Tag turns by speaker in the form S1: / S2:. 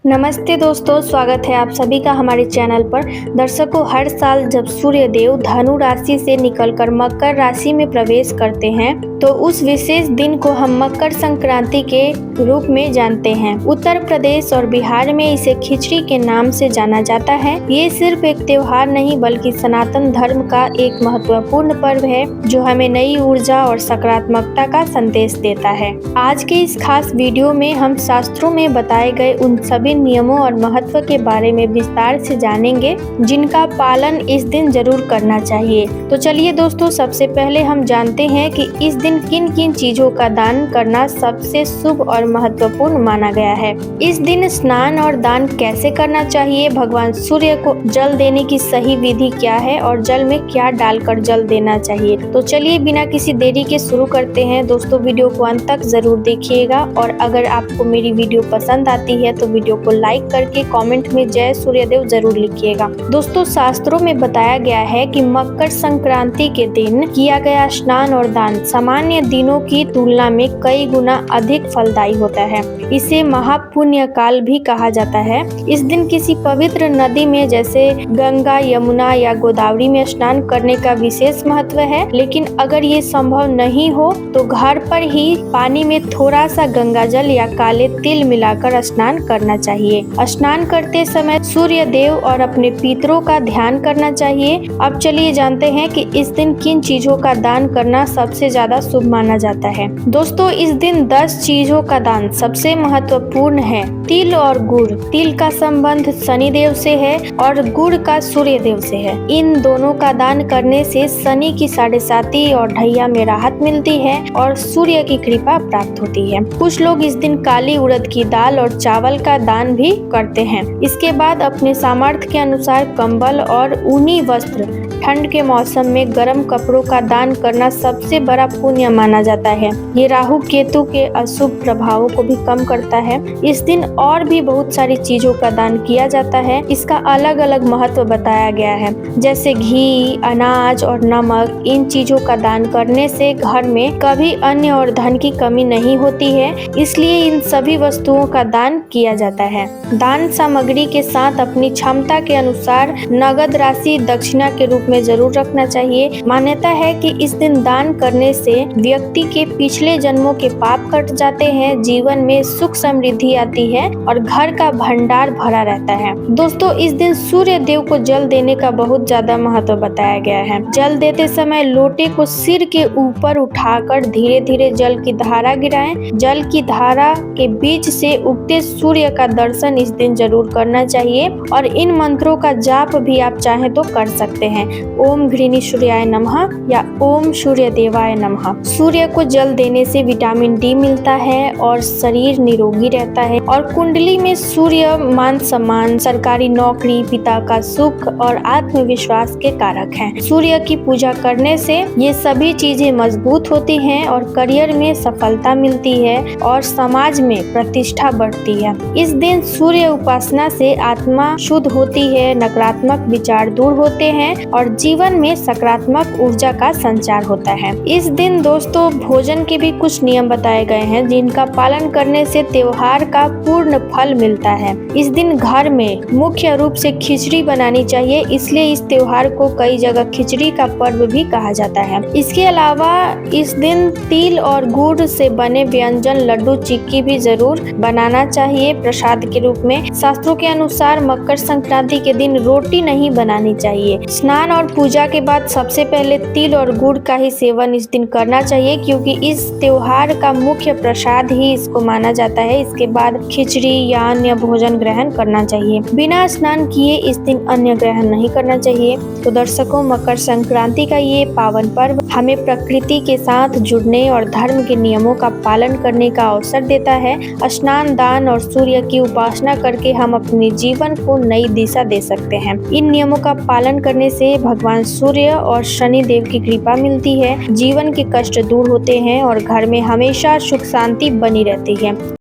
S1: नमस्ते दोस्तों, स्वागत है आप सभी का हमारे चैनल पर। दर्शकों, हर साल जब सूर्य देव धनु राशि से निकलकर मकर राशि में प्रवेश करते हैं तो उस विशेष दिन को हम मकर संक्रांति के रूप में जानते हैं। उत्तर प्रदेश और बिहार में इसे खिचड़ी के नाम से जाना जाता है। ये सिर्फ एक त्योहार नहीं बल्कि सनातन धर्म का एक महत्वपूर्ण पर्व है जो हमें नई ऊर्जा और सकारात्मकता का संदेश देता है। आज के इस खास वीडियो में हम शास्त्रों में बताए गए उन सभी नियमों और महत्व के बारे में विस्तार से जानेंगे जिनका पालन इस दिन जरूर करना चाहिए। तो चलिए दोस्तों, सबसे पहले हम जानते हैं कि इस दिन किन किन चीजों का दान करना सबसे शुभ और महत्वपूर्ण माना गया है। इस दिन स्नान और दान कैसे करना चाहिए, भगवान सूर्य को जल देने की सही विधि क्या है और जल में क्या डालकर जल देना चाहिए। तो चलिए बिना किसी देरी के शुरू करते हैं। दोस्तों, वीडियो को अंत तक जरूर देखिएगा और अगर आपको मेरी वीडियो पसंद आती है तो वीडियो को लाइक करके कमेंट में जय सूर्यदेव जरूर लिखिएगा। दोस्तों, शास्त्रों में बताया गया है कि मकर संक्रांति के दिन किया गया स्नान और दान सामान्य दिनों की तुलना में कई गुना अधिक फलदायी होता है। इसे महापुण्य काल भी कहा जाता है। इस दिन किसी पवित्र नदी में जैसे गंगा, यमुना या गोदावरी में स्नान करने का विशेष महत्व है, लेकिन अगर ये संभव नहीं हो तो घर पर ही पानी में थोड़ा सा गंगा जल या काले तिल मिलाकर स्नान करना चाहिए। स्नान करते समय सूर्य देव और अपने पितरों का ध्यान करना चाहिए। अब चलिए जानते हैं कि इस दिन किन चीजों का दान करना सबसे ज्यादा शुभ माना जाता है। दोस्तों, इस दिन 10 चीजों का दान सबसे महत्वपूर्ण है। तिल और गुड़। तिल का संबंध शनि देव से है और गुड़ का सूर्य देव से है। इन दोनों का दान करने से शनि की 7.5 और ढैया में राहत मिलती है और सूर्य की कृपा प्राप्त होती है। कुछ लोग इस दिन काली उड़द की दाल और चावल का दान भी करते हैं। इसके बाद अपने सामर्थ्य के अनुसार कंबल और ऊनी वस्त्र, ठंड के मौसम में गर्म कपड़ों का दान करना सबसे बड़ा पुण्य माना जाता है। ये राहु केतु के अशुभ प्रभावों को भी कम करता है। इस दिन और भी बहुत सारी चीजों का दान किया जाता है। इसका अलग अलग महत्व बताया गया है, जैसे घी, अनाज और नमक। इन चीजों का दान करने से घर में कभी अन्न और धन की कमी नहीं होती है, इसलिए इन सभी वस्तुओं का दान किया जाता है। दान सामग्री के साथ अपनी क्षमता के अनुसार नगद राशि दक्षिणा के रूप में जरूर रखना चाहिए। मान्यता है कि इस दिन दान करने से व्यक्ति के पिछले जन्मों के पाप कट जाते हैं, जीवन में सुख समृद्धि आती है और घर का भंडार भरा रहता है। दोस्तों, इस दिन सूर्य देव को जल देने का बहुत ज्यादा महत्व बताया गया है। जल देते समय लोटे को सिर के ऊपर उठाकर धीरे धीरे जल की धारा गिराएं। जल की धारा के बीच से उगते सूर्य का दर्शन इस दिन जरूर करना चाहिए और इन मंत्रों का जाप भी आप चाहें तो कर सकते हैं। ओम घृणी सूर्याय नमः या ओम सूर्य देवाय नमः। सूर्य को जल देने से विटामिन डी मिलता है और शरीर निरोगी रहता है और कुंडली में सूर्य मान सम्मान, सरकारी नौकरी, पिता का सुख और आत्मविश्वास के कारक हैं। सूर्य की पूजा करने से ये सभी चीजें मजबूत होती हैं और करियर में सफलता मिलती है और समाज में प्रतिष्ठा बढ़ती है। इस दिन सूर्य उपासना से आत्मा शुद्ध होती है, नकारात्मक विचार दूर होते हैं और जीवन में सकारात्मक ऊर्जा का संचार होता है। इस दिन दोस्तों, भोजन के भी कुछ नियम बताए गए हैं जिनका पालन करने से त्योहार का पूर्ण फल मिलता है। इस दिन घर में मुख्य रूप से खिचड़ी बनानी चाहिए, इसलिए इस त्योहार को कई जगह खिचड़ी का पर्व भी कहा जाता है। इसके अलावा इस दिन तिल और गुड़ से बने व्यंजन, लड्डू, चिक्की भी जरूर बनाना चाहिए प्रसाद के रूप में। शास्त्रों के अनुसार मकर संक्रांति के दिन रोटी नहीं बनानी चाहिए। स्नान और पूजा के बाद सबसे पहले तिल और गुड़ का ही सेवन इस दिन करना चाहिए, क्योंकि इस त्योहार का मुख्य प्रसाद ही इसको माना जाता है। इसके बाद खिचड़ी या अन्य भोजन ग्रहण करना चाहिए। बिना स्नान किए इस दिन अन्य ग्रहण नहीं करना चाहिए। तो दर्शकों, मकर संक्रांति का ये पावन पर्व हमें प्रकृति के साथ जुड़ने और धर्म के नियमों का पालन करने का अवसर देता है। स्नान, दान और सूर्य की उपासना करके हम अपने जीवन को नई दिशा दे सकते हैं। इन नियमों का पालन करने से भगवान सूर्य और शनि देव की कृपा मिलती है, जीवन के कष्ट दूर होते हैं और घर में हमेशा सुख शांति बनी रहती है।